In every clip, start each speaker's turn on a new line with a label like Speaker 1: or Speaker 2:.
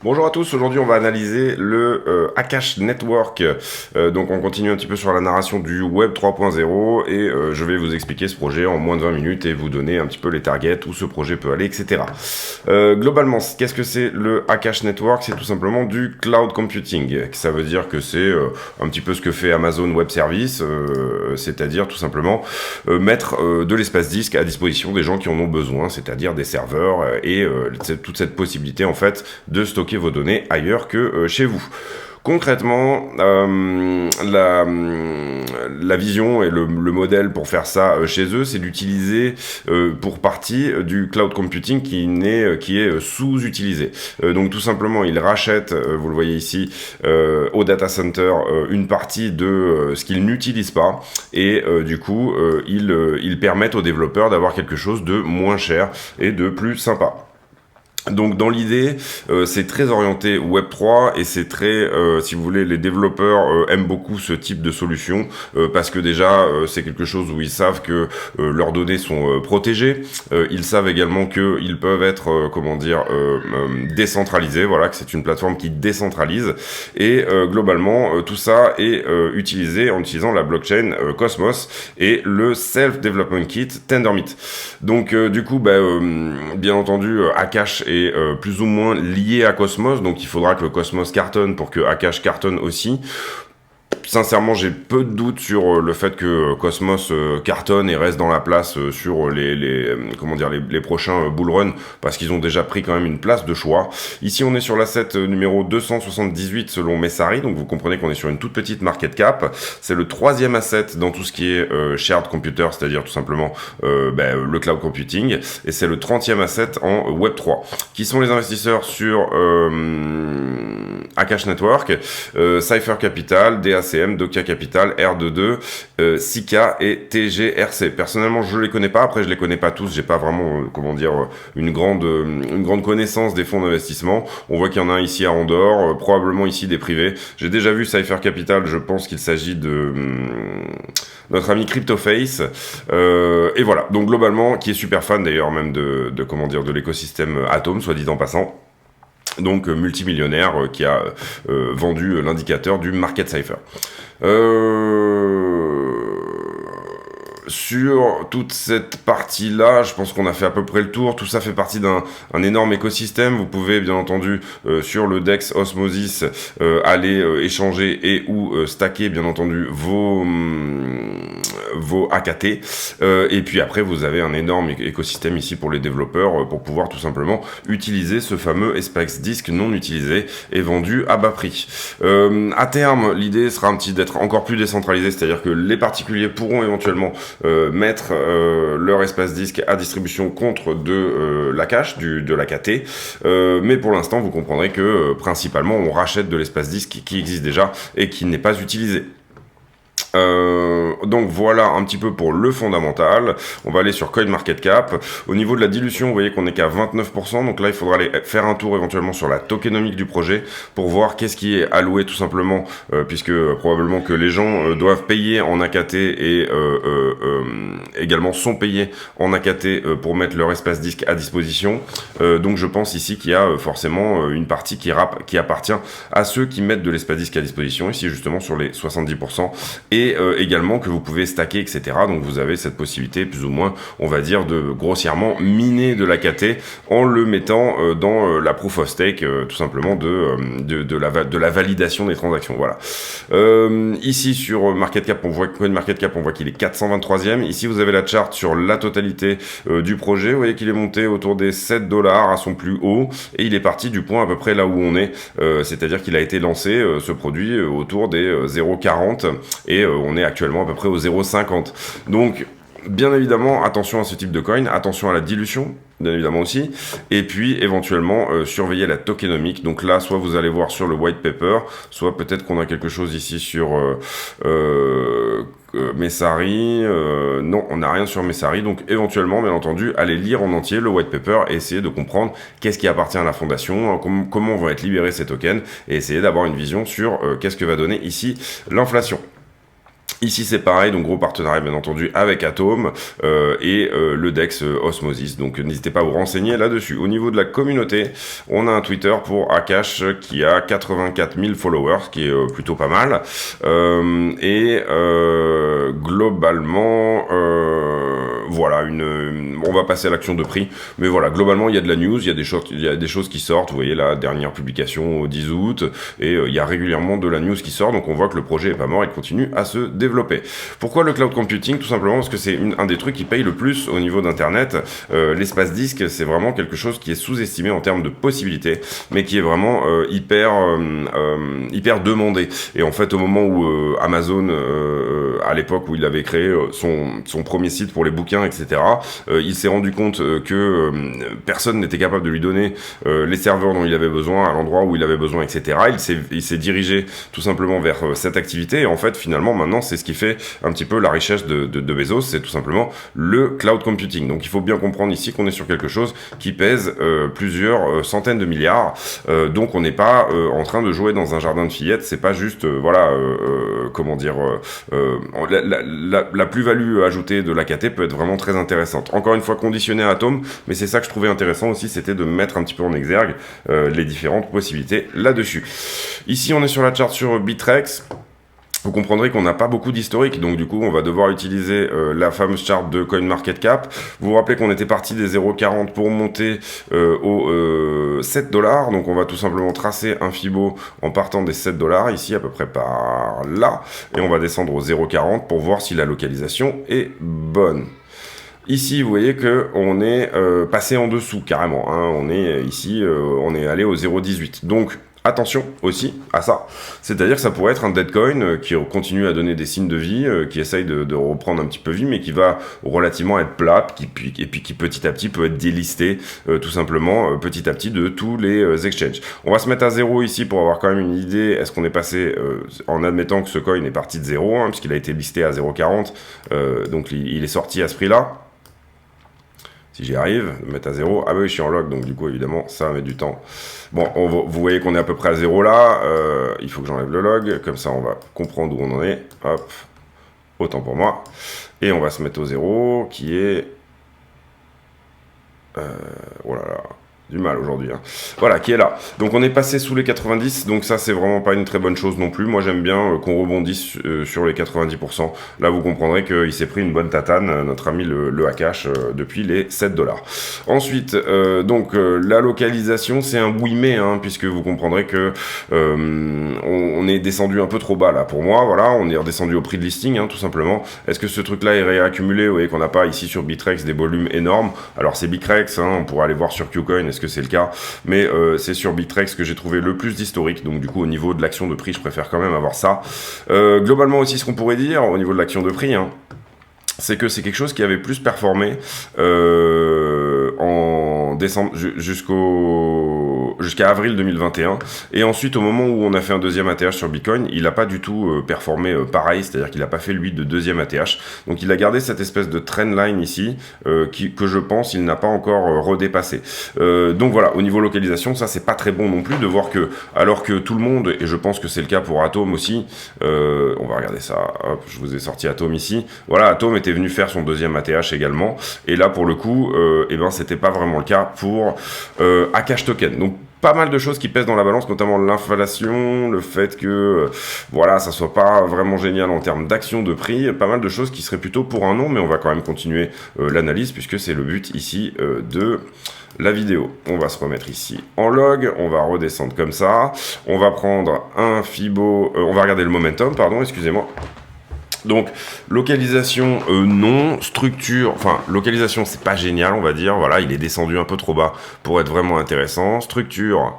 Speaker 1: Bonjour à tous, aujourd'hui on va analyser le Akash Network. Donc on continue un petit peu sur la narration du Web 3.0 et je vais vous expliquer ce projet en moins de 20 minutes et vous donner un petit peu les targets, où ce projet peut aller, etc. Globalement, qu'est-ce que c'est le Akash Network? C'est tout simplement du cloud computing. Ça veut dire que c'est un petit peu ce que fait Amazon Web Service, c'est-à-dire tout simplement mettre de l'espace disque à disposition des gens qui en ont besoin, c'est-à-dire des serveurs et toute cette possibilité en fait de stocker vos données ailleurs que chez vous. Concrètement, la vision et le modèle pour faire ça chez eux, c'est d'utiliser pour partie du cloud computing qui est sous-utilisé. Donc tout simplement, ils rachètent, vous le voyez ici, au data center une partie de ce qu'ils n'utilisent pas et du coup, ils permettent aux développeurs d'avoir quelque chose de moins cher et de plus sympa. Donc dans l'idée, c'est très orienté Web3 et c'est très, si vous voulez, les développeurs aiment beaucoup ce type de solution parce que déjà c'est quelque chose où ils savent que leurs données sont protégées, ils savent également qu'ils peuvent être, décentralisés, voilà, que c'est une plateforme qui décentralise et globalement tout ça est utilisé en utilisant la blockchain Cosmos et le Self-Development Kit Tendermint. Donc du coup, bien entendu, Akash est plus ou moins lié à Cosmos, donc il faudra que Cosmos cartonne pour que Akash cartonne aussi. Sincèrement, j'ai peu de doutes sur le fait que Cosmos cartonne et reste dans la place sur les prochains bull run, parce qu'ils ont déjà pris quand même une place de choix. Ici, on est sur l'asset numéro 278 selon Messari, donc vous comprenez qu'on est sur une toute petite market cap. C'est le troisième asset dans tout ce qui est shared computer, c'est-à-dire tout simplement le cloud computing, et c'est le 30e asset en Web3. Qui sont les investisseurs sur Akash Network? Cypher Capital, DACM, Dokia Capital, R22, Sika et TGRC. Personnellement, je les connais pas. Après, je les connais pas tous. J'ai pas vraiment, une grande connaissance des fonds d'investissement. On voit qu'il y en a un ici à Andorre, probablement ici des privés. J'ai déjà vu Cypher Capital. Je pense qu'il s'agit de notre ami CryptoFace. Et voilà. Donc globalement, qui est super fan d'ailleurs même de l'écosystème Atom, soit dit en passant. Donc multimillionnaire qui a vendu l'indicateur du Market Cypher. Sur toute cette partie-là, je pense qu'on a fait à peu près le tour. Tout ça fait partie d'un énorme écosystème. Vous pouvez bien entendu sur le DEX Osmosis aller échanger et ou stacker bien entendu vos AKT. Et puis après, vous avez un énorme écosystème ici pour les développeurs pour pouvoir tout simplement utiliser ce fameux espace disque non utilisé et vendu à bas prix. À terme, l'idée sera d'être encore plus décentralisé, c'est-à-dire que les particuliers pourront éventuellement mettre leur espace disque à distribution contre de la cache, de l'AKT, mais pour l'instant vous comprendrez que principalement on rachète de l'espace disque qui existe déjà et qui n'est pas utilisé. Donc voilà un petit peu pour le fondamental. On va aller sur CoinMarketCap. Au niveau de la dilution, vous voyez qu'on est qu'à 29%. Donc là, il faudra aller faire un tour éventuellement sur la tokenomique du projet pour voir qu'est-ce qui est alloué tout simplement, puisque probablement que les gens doivent payer en AKT et également sont payés en AKT pour mettre leur espace disque à disposition. Donc je pense ici qu'il y a forcément une partie qui appartient à ceux qui mettent de l'espace disque à disposition, ici justement sur les 70%. Et également que vous pouvez stacker, etc. Donc vous avez cette possibilité, plus ou moins, on va dire, de grossièrement miner de l'AKT en le mettant dans la proof of stake, tout simplement de la validation des transactions. Voilà. Ici sur MarketCap, on voit qu'il est 423e. Ici vous avez la chart sur la totalité du projet. Vous voyez qu'il est monté autour des 7 $ à son plus haut et il est parti du point à peu près là où on est. C'est-à-dire qu'il a été lancé, ce produit, autour des 0,40 et on est actuellement à peu près au 0,50. Donc, bien évidemment, attention à ce type de coin, attention à la dilution, bien évidemment aussi, et puis éventuellement surveiller la tokenomique. Donc là, soit vous allez voir sur le white paper, soit peut-être qu'on a quelque chose ici sur Messari. Non, on n'a rien sur Messari, donc éventuellement, bien entendu, allez lire en entier le white paper et essayer de comprendre qu'est-ce qui appartient à la fondation, comment vont être libérés ces tokens, et essayer d'avoir une vision sur qu'est-ce que va donner ici l'inflation. Ici c'est pareil, donc gros partenariat bien entendu avec Atom et le DEX Osmosis, donc n'hésitez pas à vous renseigner là-dessus. Au niveau de la communauté, on a un Twitter pour Akash qui a 84 000 followers, qui est plutôt pas mal, et globalement, voilà, on va passer à l'action de prix, mais voilà, globalement il y a de la news, il y a des choses qui sortent, vous voyez la dernière publication au 10 août, et il y a régulièrement de la news qui sort, donc on voit que le projet est pas mort, il continue à se développer. Pourquoi le cloud computing? Tout simplement parce que c'est un des trucs qui paye le plus au niveau d'internet. L'espace disque, c'est vraiment quelque chose qui est sous-estimé en termes de possibilités, mais qui est vraiment hyper demandé. Et en fait, au moment où Amazon, à l'époque où il avait créé son premier site pour les bouquins, etc., il s'est rendu compte que personne n'était capable de lui donner les serveurs dont il avait besoin, à l'endroit où il avait besoin, etc. Il s'est dirigé tout simplement vers cette activité, et en fait, finalement, maintenant, c'est ce qui fait un petit peu la richesse de Bezos, c'est tout simplement le cloud computing. Donc il faut bien comprendre ici qu'on est sur quelque chose qui pèse plusieurs centaines de milliards, donc on n'est pas en train de jouer dans un jardin de fillettes, c'est pas juste comment dire, la plus-value ajoutée de l'AKT peut être vraiment très intéressante. Encore une fois conditionnée à Atom, mais c'est ça que je trouvais intéressant aussi, c'était de mettre un petit peu en exergue les différentes possibilités là-dessus. Ici on est sur la charte sur Bittrex. Vous comprendrez qu'on n'a pas beaucoup d'historique, donc du coup on va devoir utiliser la fameuse charte de CoinMarketCap. Vous vous rappelez qu'on était parti des 0,40 pour monter aux $7, donc on va tout simplement tracer un Fibo en partant des $7, ici à peu près par là, et on va descendre au 0,40 pour voir si la localisation est bonne. Ici, vous voyez que on est passé en dessous carrément, hein. On est ici, on est allé au 0,18, donc attention aussi à ça, c'est-à-dire que ça pourrait être un deadcoin qui continue à donner des signes de vie, qui essaye de reprendre un petit peu vie, mais qui va relativement être plat, et puis qui petit à petit peut être délisté tout simplement petit à petit de tous les exchanges. On va se mettre à 0 ici pour avoir quand même une idée, est-ce qu'on est passé, en admettant que ce coin est parti de 0, hein, puisqu'il a été listé à 0,40, donc il est sorti à ce prix-là. Si j'y arrive, de mettre à 0, ah bah oui je suis en log, donc du coup évidemment ça va mettre du temps. Bon, vous voyez qu'on est à peu près à 0 là, il faut que j'enlève le log, comme ça on va comprendre où on en est, hop, autant pour moi. Et on va se mettre au 0, qui est... oh là là... du mal aujourd'hui, hein. Voilà, qui est là. Donc on est passé sous les 90, donc ça c'est vraiment pas une très bonne chose non plus. Moi j'aime bien qu'on rebondisse sur les 90%. Là vous comprendrez qu'il s'est pris une bonne tatane, notre ami le Akash, depuis les $7. Ensuite, donc la localisation c'est un oui mais, hein, puisque vous comprendrez que on est descendu un peu trop bas là pour moi, voilà, on est redescendu au prix de listing, hein, tout simplement. Est-ce que ce truc là est réaccumulé? Vous voyez qu'on n'a pas ici sur Bittrex des volumes énormes. Alors c'est Bittrex, hein, on pourra aller voir sur KuCoin, est-ce que c'est le cas, mais c'est sur Bittrex que j'ai trouvé le plus d'historique, donc du coup au niveau de l'action de prix je préfère quand même avoir ça. Globalement aussi ce qu'on pourrait dire au niveau de l'action de prix, hein, c'est que c'est quelque chose qui avait plus performé en décembre jusqu'à avril 2021, et ensuite au moment où on a fait un deuxième ATH sur Bitcoin, il n'a pas du tout performé pareil, c'est-à-dire qu'il n'a pas fait lui de deuxième ATH, donc il a gardé cette espèce de trendline ici que je pense il n'a pas encore redépassé. Donc voilà, au niveau localisation, ça c'est pas très bon non plus de voir que, alors que tout le monde, et je pense que c'est le cas pour Atom aussi, on va regarder ça, hop, je vous ai sorti Atom ici, voilà, Atom était venu faire son deuxième ATH également, et là pour le coup, et ben c'était pas vraiment le cas pour Akash Token. Donc pas mal de choses qui pèsent dans la balance, notamment l'inflation, le fait que voilà, ça soit pas vraiment génial en termes d'action de prix, pas mal de choses qui seraient plutôt pour un non, mais on va quand même continuer l'analyse puisque c'est le but ici de la vidéo. On va se remettre ici en log, on va redescendre comme ça, on va prendre un Fibo, on va regarder le momentum, pardon, excusez-moi. Donc localisation non, structure, enfin localisation c'est pas génial on va dire, voilà, il est descendu un peu trop bas pour être vraiment intéressant. Structure,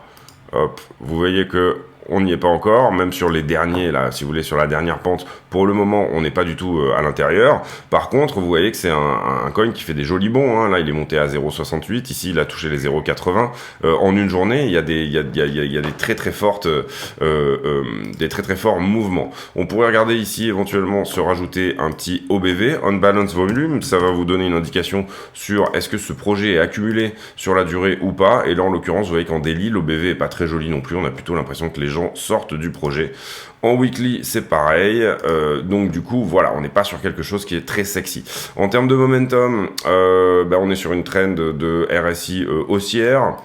Speaker 1: hop, vous voyez que on n'y est pas encore, même sur les derniers, là, si vous voulez, sur la dernière pente, pour le moment, on n'est pas du tout à l'intérieur. Par contre, vous voyez que c'est un coin qui fait des jolis bons, hein. Là, il est monté à 0,68, ici, il a touché les 0,80. En une journée, il y a des très très fortes, des très très forts mouvements. On pourrait regarder ici, éventuellement, se rajouter un petit OBV, On Balance Volume, ça va vous donner une indication sur est-ce que ce projet est accumulé sur la durée ou pas. Et là, en l'occurrence, vous voyez qu'en daily, l'OBV est pas très joli non plus, on a plutôt l'impression que les gens gens sortent du projet. En weekly, c'est pareil, donc du coup, voilà, on n'est pas sur quelque chose qui est très sexy. En termes de momentum, on est sur une trend de RSI haussière.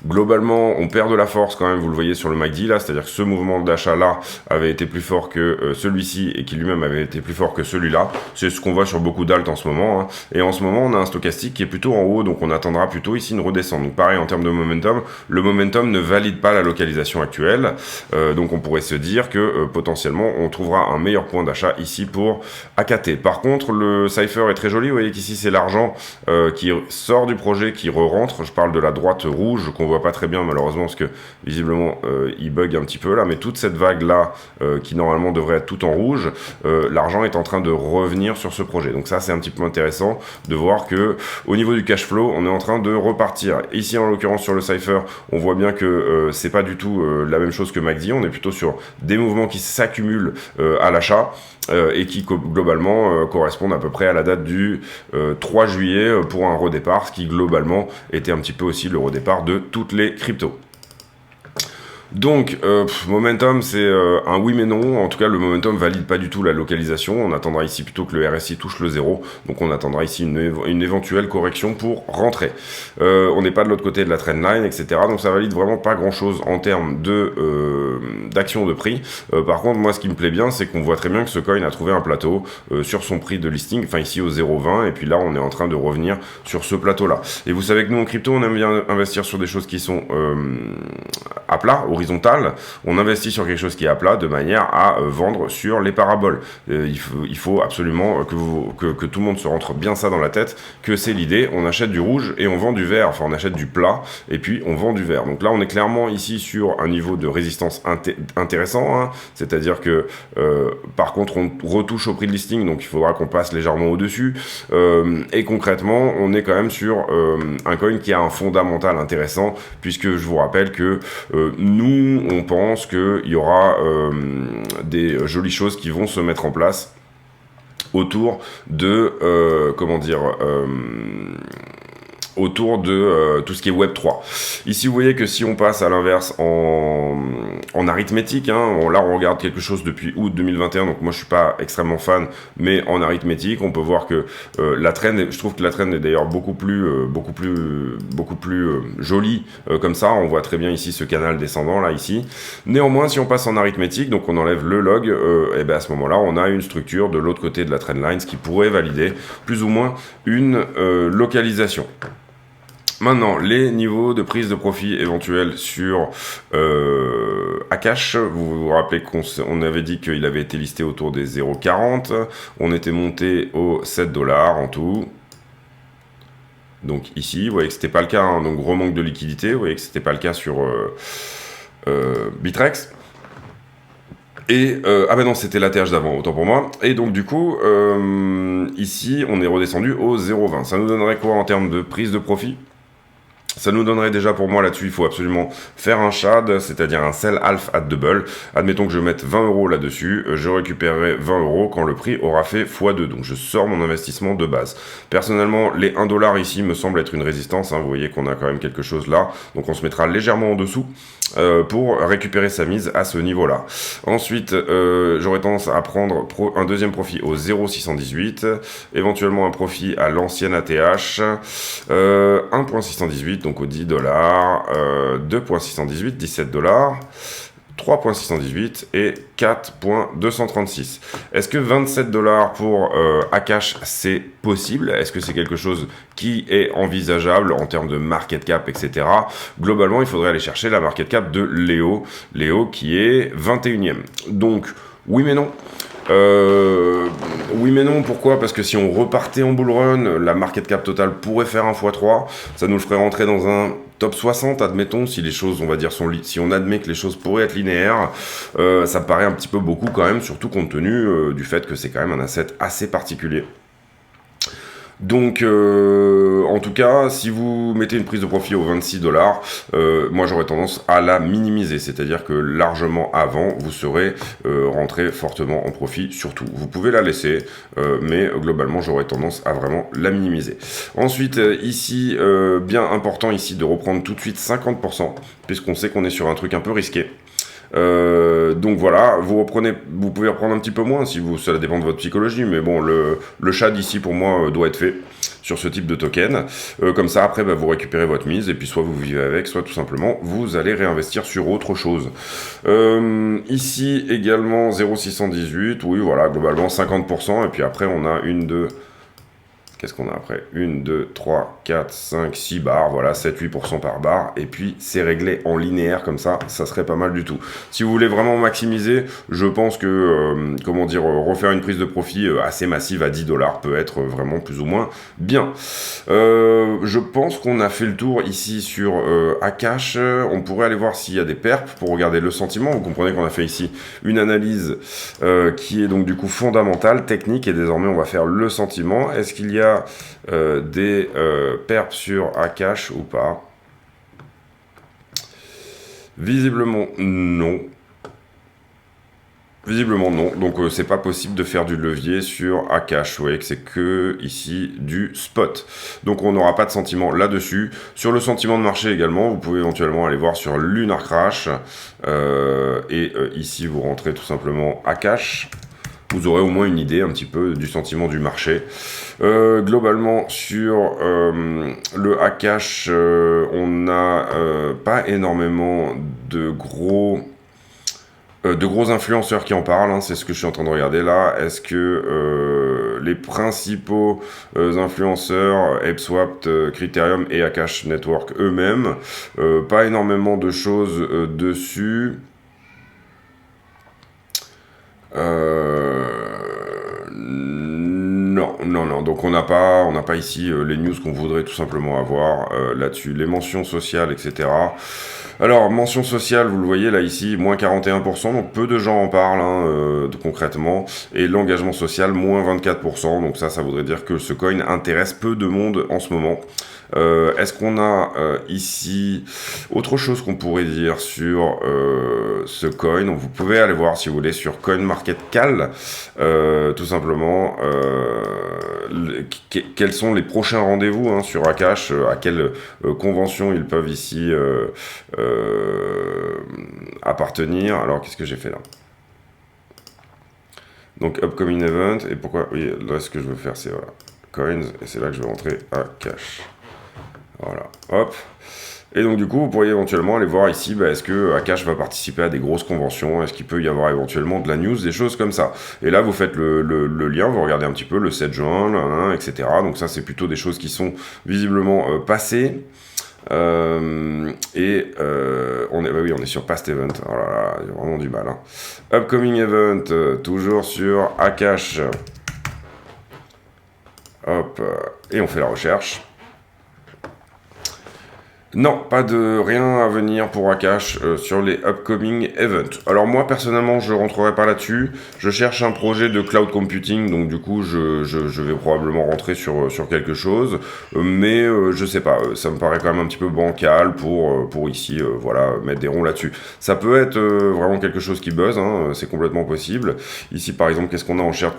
Speaker 1: Globalement, on perd de la force quand même, vous le voyez sur le MACD là, c'est-à-dire que ce mouvement d'achat là avait été plus fort que celui-ci et qui lui-même avait été plus fort que celui-là. C'est ce qu'on voit sur beaucoup d'alt en ce moment. Hein. Et en ce moment, on a un stochastique qui est plutôt en haut, donc on attendra plutôt ici une redescente. Donc pareil en termes de momentum, le momentum ne valide pas la localisation actuelle. Donc on pourrait se dire que potentiellement on trouvera un meilleur point d'achat ici pour AKT. Par contre, le Cypher est très joli. Vous voyez qu'ici c'est l'argent qui sort du projet, qui re-rentre. Je parle de la droite rouge qu'on voit pas très bien malheureusement parce que visiblement il bug un petit peu là, mais toute cette vague là qui normalement devrait être tout en rouge, l'argent est en train de revenir sur ce projet. Donc ça c'est un petit peu intéressant de voir que au niveau du cash flow on est en train de repartir. Ici en l'occurrence sur le Cypher on voit bien que c'est pas du tout la même chose que MACD, on est plutôt sur des mouvements qui s'accumulent à l'achat et qui globalement correspondent à peu près à la date du 3 juillet pour un redépart, ce qui globalement était un petit peu aussi le redépart de toutes les cryptos. Donc, momentum, c'est un oui mais non. En tout cas, le momentum valide pas du tout la localisation. On attendra ici plutôt que le RSI touche le 0. Donc, on attendra ici une éventuelle correction pour rentrer. On n'est pas de l'autre côté de la trendline, etc. Donc, ça valide vraiment pas grand-chose en termes d'action de prix. Par contre, moi, ce qui me plaît bien, c'est qu'on voit très bien que ce coin a trouvé un plateau sur son prix de listing, enfin ici au 0,20. Et puis là, on est en train de revenir sur ce plateau-là. Et vous savez que nous, en crypto, on aime bien investir sur des choses qui sont à plat, horizontale, on investit sur quelque chose qui est à plat de manière à vendre sur les paraboles. Il faut absolument que tout le monde se rentre bien ça dans la tête, que c'est l'idée, on achète du rouge et on vend du vert, enfin on achète du plat et puis on vend du vert. Donc là on est clairement ici sur un niveau de résistance intéressant, hein. C'est-à-dire que par contre on retouche au prix de listing, donc il faudra qu'on passe légèrement au-dessus, et concrètement on est quand même sur un coin qui a un fondamental intéressant, puisque je vous rappelle que nous on pense qu'il y aura des jolies choses qui vont se mettre en place autour de autour de tout ce qui est Web3. Ici, vous voyez que si on passe à l'inverse en arithmétique, hein, là on regarde quelque chose depuis août 2021, donc moi je suis pas extrêmement fan, mais en arithmétique, on peut voir que la trend, je trouve que la trend est d'ailleurs beaucoup plus jolie comme ça. On voit très bien ici ce canal descendant là ici. Néanmoins, si on passe en arithmétique, donc on enlève le log, et ben à ce moment-là, on a une structure de l'autre côté de la trendline, ce qui pourrait valider plus ou moins une localisation. Maintenant, les niveaux de prise de profit éventuels sur Akash, vous vous rappelez qu'on avait dit qu'il avait été listé autour des 0,40, on était monté aux $7 en tout. Donc ici, vous voyez que c'était pas le cas, hein, donc gros manque de liquidité, vous voyez que c'était pas le cas sur Bitrex. Et ah ben non, c'était la TH d'avant, autant pour moi. Et donc du coup, ici, on est redescendu au 0,20. Ça nous donnerait quoi en termes de prise de profit ? Ça nous donnerait déjà, pour moi là-dessus, il faut absolument faire un shad, c'est-à-dire un sell half at double. Admettons que je mette 20 € là-dessus, je récupérerai 20 € quand le prix aura fait x2. Donc je sors mon investissement de base. Personnellement, les 1$ ici me semblent être une résistance, hein. Vous voyez qu'on a quand même quelque chose là. Donc on se mettra légèrement en dessous pour récupérer sa mise à ce niveau-là. Ensuite, j'aurais tendance à prendre un deuxième profit au 0,618, éventuellement un profit à l'ancienne ATH, 1,618, donc aux $10, 2,618, $17, 3,618 et 4,236. Est-ce que 27$ pour Akash c'est possible? Est-ce que c'est quelque chose qui est envisageable en termes de market cap, etc. Globalement, il faudrait aller chercher la market cap de Léo qui est 21e. Donc, oui mais non. Oui mais non, pourquoi? Parce que si on repartait en bull run, la market cap totale pourrait faire un x3, ça nous le ferait rentrer dans un top 60, admettons, si les choses, on va dire, si on admet que les choses pourraient être linéaires, ça me paraît un petit peu beaucoup quand même, surtout compte tenu du fait que c'est quand même un asset assez particulier. Donc, en tout cas, si vous mettez une prise de profit aux 26 $, moi j'aurais tendance à la minimiser, c'est-à-dire que largement avant, vous serez rentré fortement en profit, surtout. Vous pouvez la laisser, mais globalement, j'aurais tendance à vraiment la minimiser. Ensuite, ici, bien important ici de reprendre tout de suite 50%, puisqu'on sait qu'on est sur un truc un peu risqué. Donc voilà, vous pouvez reprendre un petit peu moins si cela dépend de votre psychologie, mais bon, le chat d'ici pour moi doit être fait sur ce type de token. Comme ça, après, vous récupérez votre mise et puis soit vous vivez avec, soit tout simplement vous allez réinvestir sur autre chose. Ici également 0,618, oui, voilà, globalement 50%, et puis après on a qu'est-ce qu'on a après? 1, 2, 3, 4, 5, 6 barres, voilà, 7-8% par barre, et puis c'est réglé en linéaire comme ça serait pas mal du tout. Si vous voulez vraiment maximiser, je pense que, refaire une prise de profit assez massive à 10 $ peut être vraiment plus ou moins bien. Je pense qu'on a fait le tour ici sur Akash. On pourrait aller voir s'il y a des perps pour regarder le sentiment. Vous comprenez qu'on a fait ici une analyse qui est donc du coup fondamentale, technique, et désormais on va faire le sentiment. Est-ce qu'il y a des perps sur Akash ou pas? Visiblement non. Visiblement non, donc c'est pas possible de faire du levier sur Akash, vous voyez que c'est que ici du spot. Donc on n'aura pas de sentiment là-dessus. Sur le sentiment de marché également, vous pouvez éventuellement aller voir sur Lunar Crash, ici vous rentrez tout simplement Akash. Vous aurez au moins une idée un petit peu du sentiment du marché. Globalement, sur le Akash, on n'a pas énormément de gros influenceurs qui en parlent, hein, c'est ce que je suis en train de regarder là. Est-ce que les principaux influenceurs, ApeSwap, Criterium et Akash Network eux-mêmes, pas énormément de choses dessus. Non. Donc on n'a pas ici les news qu'on voudrait tout simplement avoir là-dessus. Les mentions sociales, etc. Alors, mention sociale, vous le voyez là ici, moins 41%, donc peu de gens en parlent concrètement. Et l'engagement social, moins 24%, donc ça voudrait dire que ce coin intéresse peu de monde en ce moment. Est-ce qu'on a ici autre chose qu'on pourrait dire sur ce coin? Donc, vous pouvez aller voir si vous voulez sur CoinMarketCal, tout simplement quels sont les prochains rendez-vous sur Akash, à quelle convention ils peuvent ici appartenir. Alors qu'est-ce que j'ai fait là? Donc upcoming event, et pourquoi? Oui, là ce que je veux faire c'est voilà, coins, et c'est là que je vais rentrer Akash. Voilà, hop. Et donc du coup, vous pourriez éventuellement aller voir ici, est-ce que Akash va participer à des grosses conventions? Est-ce qu'il peut y avoir éventuellement de la news, des choses comme ça? Et là, vous faites le lien, vous regardez un petit peu le 7 juin, etc. Donc ça, c'est plutôt des choses qui sont visiblement passées. On est sur past event. Oh là là, j'ai vraiment du mal. Upcoming event, toujours sur Akash. Hop, et on fait la recherche. Non, pas de rien à venir pour Akash sur les upcoming events. Alors moi personnellement je rentrerai pas là-dessus. Je cherche un projet de cloud computing, donc du coup je vais probablement rentrer sur quelque chose, mais je sais pas, ça me paraît quand même un petit peu bancal pour ici voilà, mettre des ronds là-dessus. Ça peut être vraiment quelque chose qui buzz, c'est complètement possible. Ici par exemple, qu'est-ce qu'on a en shared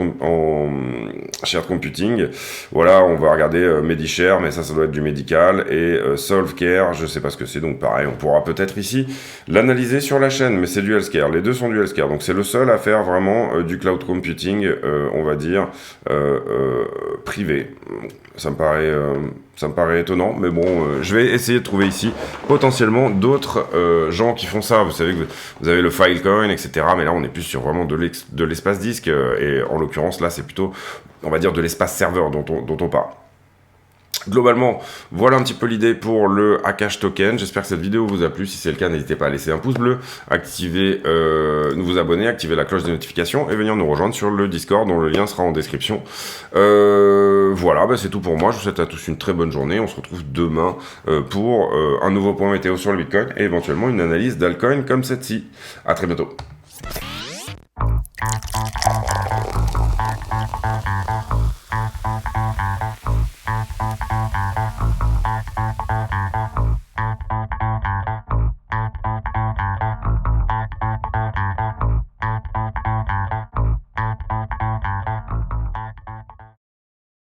Speaker 1: computing? Voilà, on va regarder Medishare, mais ça doit être du médical, et SolveCare, je sais pas ce que c'est, donc pareil, on pourra peut-être ici l'analyser sur la chaîne, mais c'est du healthcare, les deux sont du healthcare, donc c'est le seul à faire vraiment du cloud computing, on va dire, privé. Ça me paraît étonnant, mais bon, je vais essayer de trouver ici potentiellement d'autres gens qui font ça. Vous savez que vous avez le Filecoin, etc. Mais là, on est plus sur vraiment de l'espace disque, et en l'occurrence, là, c'est plutôt, on va dire, de l'espace serveur dont on parle. Globalement, voilà un petit peu l'idée pour le Akash Token. J'espère que cette vidéo vous a plu. Si c'est le cas, n'hésitez pas à laisser un pouce bleu, vous abonner, activer la cloche de notification et venir nous rejoindre sur le Discord dont le lien sera en description. Voilà, c'est tout pour moi. Je vous souhaite à tous une très bonne journée. On se retrouve demain pour un nouveau point météo sur le Bitcoin et éventuellement une analyse d'altcoin comme celle-ci. À très bientôt.